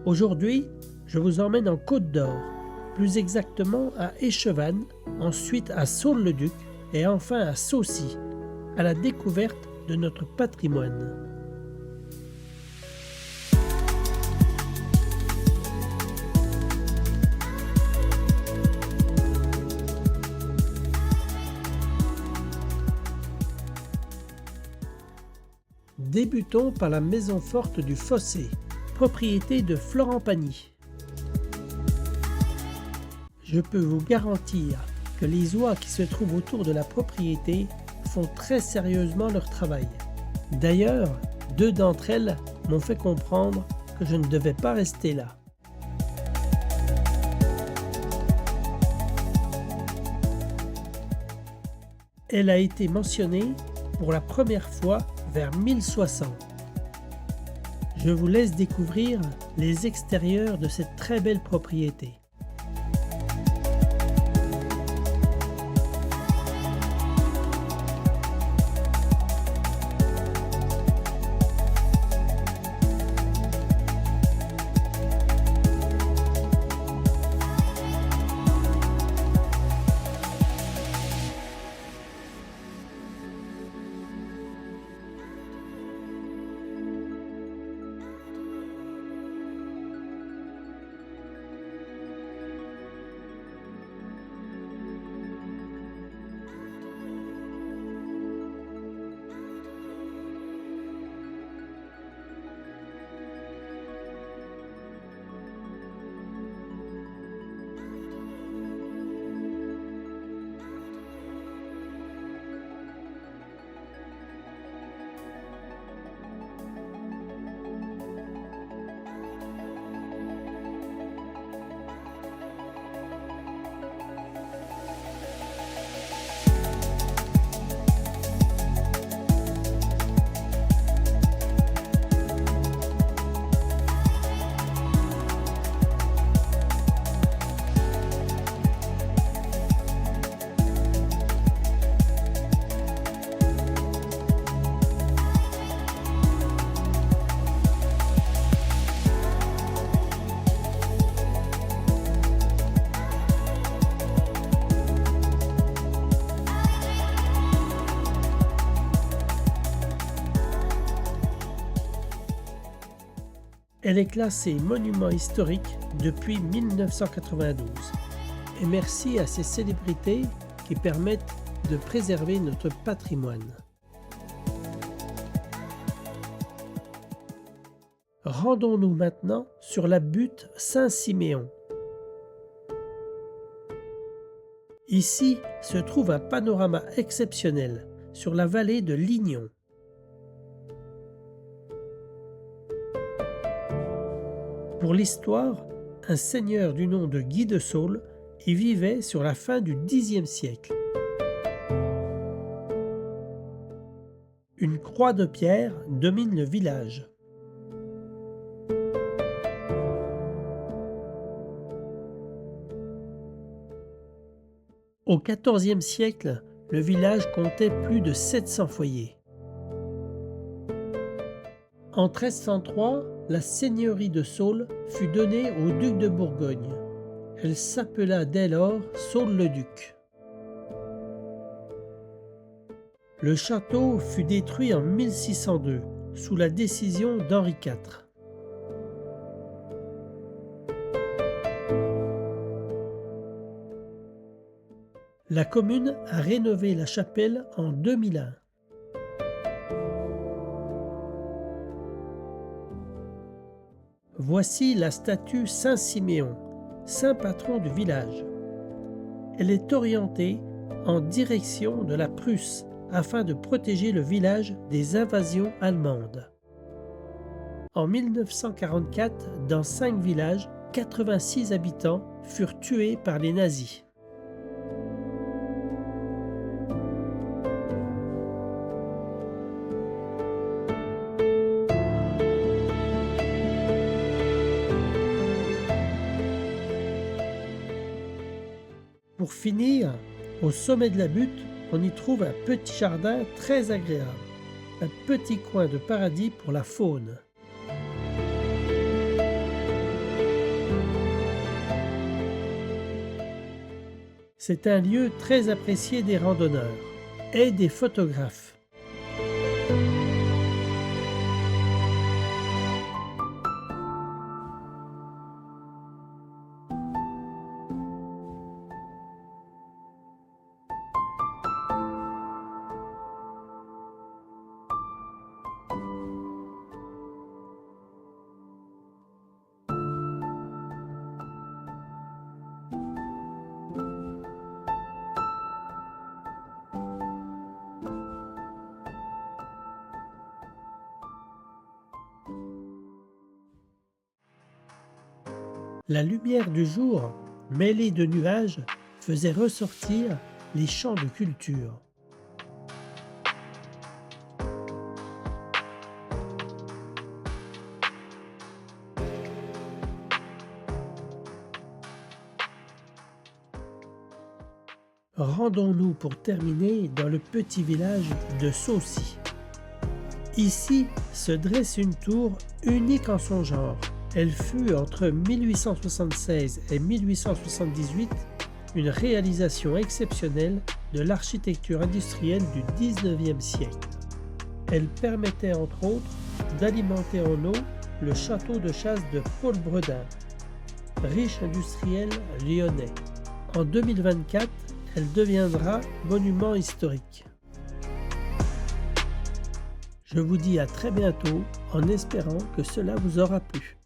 Aujourd'hui, je vous emmène en Côte d'Or, plus exactement à Échevannes, ensuite à Saules-le-Duc et enfin à Saucy, à la découverte de notre patrimoine. Débutons par la maison forte du Fossé, propriété de Florent Pagny. Je peux vous garantir que les oies qui se trouvent autour de la propriété font très sérieusement leur travail. D'ailleurs, 2 d'entre elles m'ont fait comprendre que je ne devais pas rester là. Elle a été mentionnée pour la première fois vers 1060. Je vous laisse découvrir les extérieurs de cette très belle propriété. Elle est classée monument historique depuis 1992. Et merci à ces célébrités qui permettent de préserver notre patrimoine. Rendons-nous maintenant sur la butte Saint-Siméon. Ici se trouve un panorama exceptionnel sur la vallée de Lignon. Pour l'histoire, un seigneur du nom de Guy de Saules y vivait sur la fin du Xe siècle. Une croix de pierre domine le village. Au XIVe siècle, le village comptait plus de 700 foyers. En 1303, la seigneurie de Saules fut donnée au duc de Bourgogne. Elle s'appela dès lors Saules-le-Duc. Le château fut détruit en 1602 sous la décision d'Henri IV. La commune a rénové la chapelle en 2001. Voici la statue Saint-Siméon, saint patron du village. Elle est orientée en direction de la Prusse afin de protéger le village des invasions allemandes. En 1944, dans 5 villages, 86 habitants furent tués par les nazis. Pour finir, au sommet de la butte, on y trouve un petit jardin très agréable, un petit coin de paradis pour la faune. C'est un lieu très apprécié des randonneurs et des photographes. La lumière du jour, mêlée de nuages, faisait ressortir les champs de culture. Rendons-nous pour terminer dans le petit village de Saucy. Ici se dresse une tour unique en son genre. Elle fut entre 1876 et 1878 une réalisation exceptionnelle de l'architecture industrielle du XIXe siècle. Elle permettait entre autres d'alimenter en eau le château de chasse de Paul Bredin, riche industriel lyonnais. En 2024, elle deviendra monument historique. Je vous dis à très bientôt en espérant que cela vous aura plu.